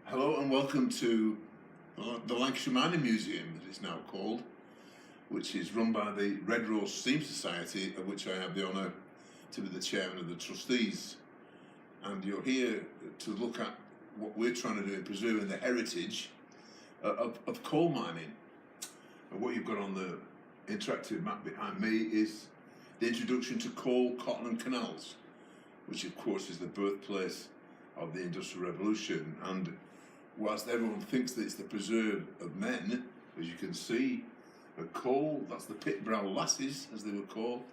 Hello and welcome to the Lancashire Mining Museum, as it's now called, which is run by the Red Rose Steam Society, of which I have the honour to be the chairman of the Trustees. And you're here to look at what we're trying to do in preserving the heritage of coal mining. And what you've got on the interactive map behind me is the introduction to coal, cotton and canals, which of course is the birthplace of the Industrial Revolution. And whilst everyone thinks that it's the preserve of men, as you can see, the coal, that's the pit brow lasses, as they were called,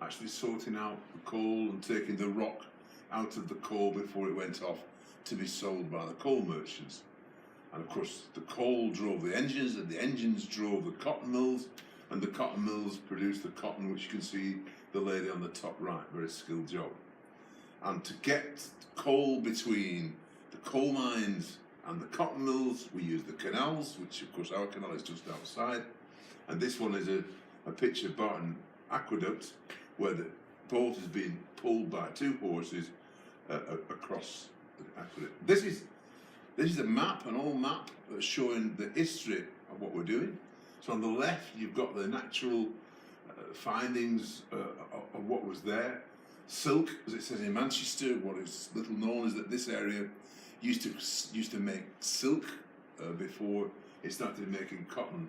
actually sorting out the coal and taking the rock out of the coal before it went off to be sold by the coal merchants. And of course, the coal drove the engines, and the engines drove the cotton mills, and the cotton mills produced the cotton, which you can see the lady on the top right, very skilled job. And to get coal between the coal mines and the cotton mills, we use the canals, which of course our canal is just outside. And this one is a picture of Barton Aqueduct, where the boat is being pulled by two horses across the aqueduct. This is a map, an old map showing the history of what we're doing. So on the left, you've got the natural findings of what was there. Silk, as it says in Manchester, what is little known is that this area used to make silk before it started making cotton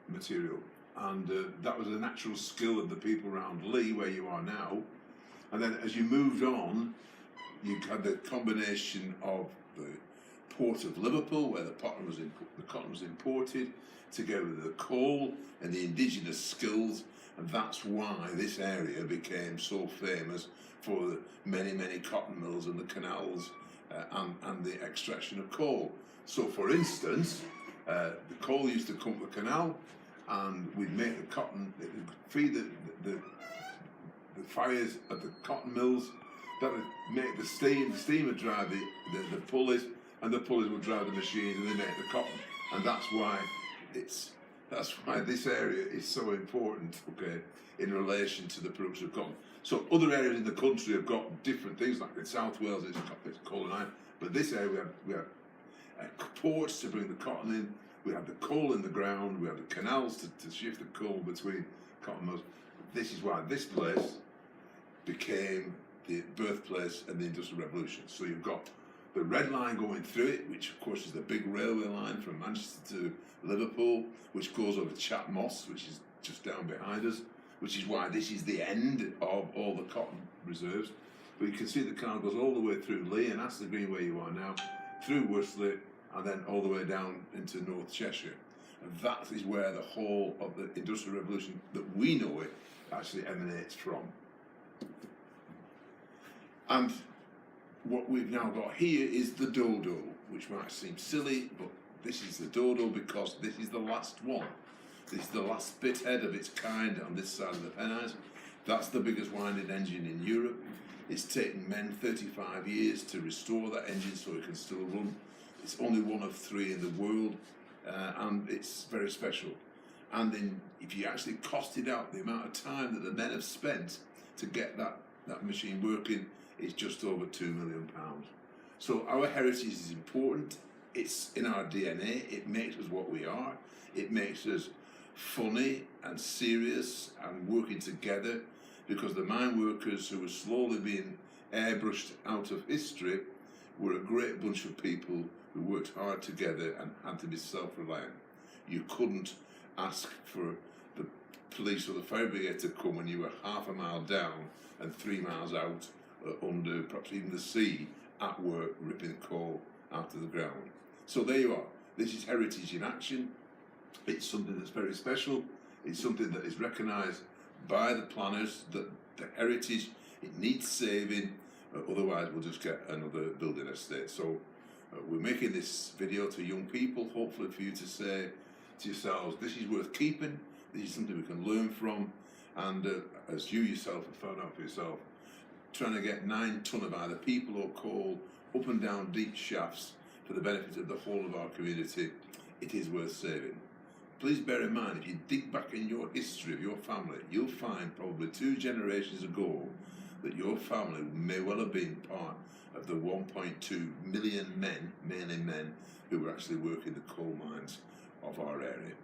material, and that was a natural skill of the people around Lee, where you are now. And then as you moved on, you had the combination of the port of Liverpool, where the cotton was imported, together with the coal and the indigenous skills. And that's why this area became so famous for the many cotton mills and the canals and the extraction of coal. So for instance, the coal used to come from the canal, and we'd make the cotton, it would feed the fires at the cotton mills, that would make the steam would drive the pulleys, and the pulleys would drive the machines, and they make the cotton. And that's why this area is so important, okay, in relation to the production of cotton. So other areas in the country have got different things, like in South Wales it's coal and iron, but this area we have ports to bring the cotton in, we have the coal in the ground, we have the canals to shift the coal between cotton mills. This is why this place became the birthplace of the Industrial Revolution. So you've got the red line going through it, which of course is the big railway line from Manchester to Liverpool, which goes over Chat Moss, which is just down behind us, which is why this is the end of all the cotton reserves. But you can see the canal goes all the way through Lee, and that's the green where you are now, through Worsley, and then all the way down into North Cheshire. And that is where the whole of the Industrial Revolution that we know it actually emanates from. And what we've now got here is the dodo, which might seem silly, but this is the dodo because this is the last one. This is the last spithead of its kind on this side of the Pennines. That's the biggest winding engine in Europe. It's taken men 35 years to restore that engine so it can still run. It's only one of 3 in the world, and it's very special. And then if you actually costed out the amount of time that the men have spent to get that machine working, it's just over £2 million. So our heritage is important. It's in our DNA. It makes us what we are. It makes us funny and serious and working together, because the mine workers who were slowly being airbrushed out of history were a great bunch of people who worked hard together and had to be self-reliant. You couldn't ask for the police or the fire brigade to come when you were half a mile down and 3 miles out under perhaps even the sea at work ripping coal out of the ground. So there you are. This is heritage in action. It's something that's very special. It's something that is recognised by the planners, that the heritage, it needs saving, otherwise we'll just get another building estate. So we're making this video to young people, hopefully for you to say to yourselves, this is worth keeping, this is something we can learn from, and as you yourself have found out for yourself, trying to get 9 tonne of either people or coal up and down deep shafts for the benefit of the whole of our community, it is worth saving. Please bear in mind, if you dig back in your history of your family, you'll find probably 2 generations ago that your family may well have been part of the 1.2 million men, mainly men, who were actually working the coal mines of our area.